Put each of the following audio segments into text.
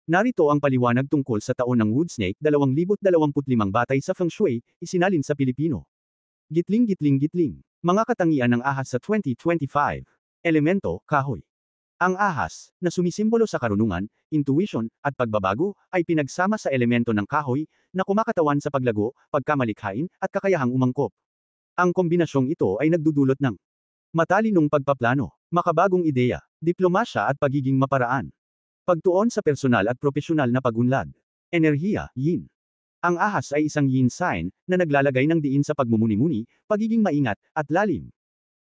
Narito ang paliwanag tungkol sa taon ng Wood Snake 2025 batay sa Feng Shui, isinalin sa Pilipino. Gitling gitling gitling. Mga katangian ng ahas sa 2025. Elemento, kahoy. Ang ahas, na sumisimbolo sa karunungan, intuition, at pagbabago, ay pinagsama sa elemento ng kahoy, na kumakatawan sa paglago, pagkamalikhain, at kakayahang umangkop. Ang kombinasyong ito ay nagdudulot ng matalinong pagpaplano, makabagong ideya, diplomasya at pagiging maparaan. Pagtuon sa personal at propesyonal na pag-unlad. Enerhiya, yin. Ang ahas ay isang yin sign, na naglalagay ng diin sa pagmumuni-muni, pagiging maingat, at lalim.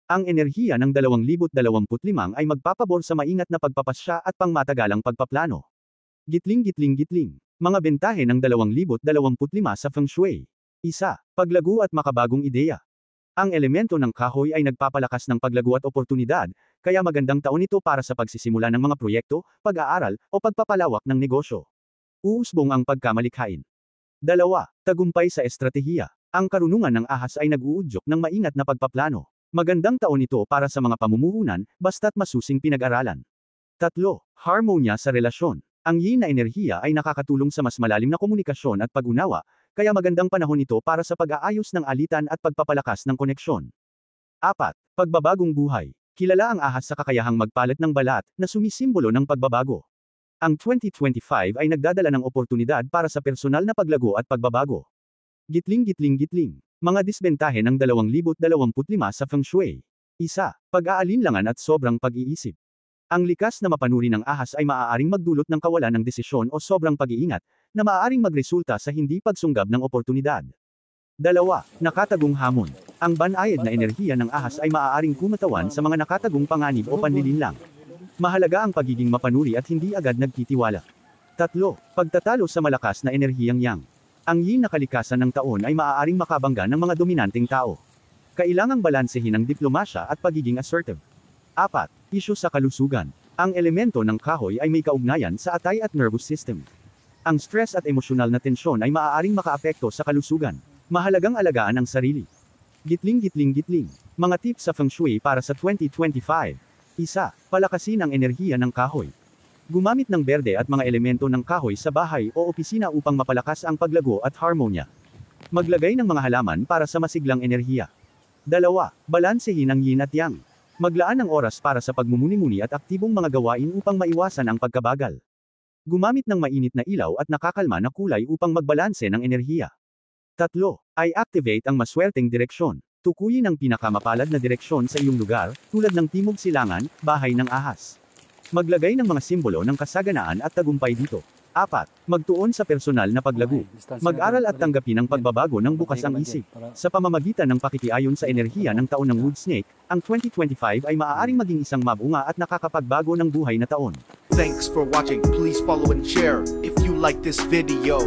Ang enerhiya ng 2025 ay magpapabor sa maingat na pagpapasya at pangmatagalang pagpaplano. Gitling gitling gitling. Mga bentahe ng 2025 sa Feng Shui. 1. Paglago at makabagong ideya. Ang elemento ng kahoy ay nagpapalakas ng paglago at oportunidad, kaya magandang taon ito para sa pagsisimula ng mga proyekto, pag-aaral, o pagpapalawak ng negosyo. Uusbong ang pagkamalikhain. 2. Tagumpay sa estratehiya. Ang karunungan ng ahas ay nag-uudyok ng maingat na pagpaplano. Magandang taon ito para sa mga pamumuhunan, basta't masusing pinag-aralan. 3. Harmonya sa relasyon. Ang yin na enerhiya ay nakakatulong sa mas malalim na komunikasyon at pag-unawa, kaya magandang panahon ito para sa pag-aayos ng alitan at pagpapalakas ng koneksyon. 4. Pagbabagong buhay. Kilala ang ahas sa kakayahang magpalit ng balat, na sumisimbolo ng pagbabago. Ang 2025 ay nagdadala ng oportunidad para sa personal na paglago at pagbabago. Gitling gitling gitling. Mga disbentahe ng 2025 sa Feng Shui. 1. Pag-aalinlangan at sobrang pag-iisip. Ang likas na mapanuri ng ahas ay maaaring magdulot ng kawalan ng desisyon o sobrang pag-iingat, na maaaring magresulta sa hindi pagsunggab ng oportunidad. 2. Nakatagong hamon. Ang banayad na enerhiya ng ahas ay maaaring kumatawan sa mga nakatagong panganib o panlilinlang. Mahalaga ang pagiging mapanuri at hindi agad nagtitiwala. 3. Pagtatalo sa malakas na enerhiyang yang. Ang yin na kalikasan ng taon ay maaaring makabangga ng mga dominanteng tao. Kailangang balansehin ang diplomasya at pagiging assertive. 4. Isyu sa kalusugan. Ang elemento ng kahoy ay may kaugnayan sa atay at nervous system. Ang stress at emosyonal na tensyon ay maaaring makaapekto sa kalusugan. Mahalagang alagaan ang sarili. Gitling gitling gitling. Mga tips sa Feng Shui para sa 2025. 1. Palakasin ang enerhiya ng kahoy. Gumamit ng berde at mga elemento ng kahoy sa bahay o opisina upang mapalakas ang paglago at harmonya. Maglagay ng mga halaman para sa masiglang enerhiya. 2. Balansehin ang yin at yang. Maglaan ng oras para sa pagmumuni-muni at aktibong mga gawain upang maiwasan ang pagkabagal. Gumamit ng mainit na ilaw at nakakalma na kulay upang magbalanse ng enerhiya. 3. I-activate ang maswerteng direksyon. Tukuyin ang pinakamapalad na direksyon sa iyong lugar, tulad ng Timog Silangan, bahay ng ahas. Maglagay ng mga simbolo ng kasaganaan at tagumpay dito. 4. Magtuon sa personal na paglago. Mag-aral at tanggapin ang pagbabago ng bukas ang isip. Sa pamamagitan ng pakikiayon sa enerhiya ng taon ng Wood Snake, ang 2025 ay maaaring maging isang mabunga at nakakapagbago ng buhay na taon. Thanks for watching. Please follow and share if you like this video.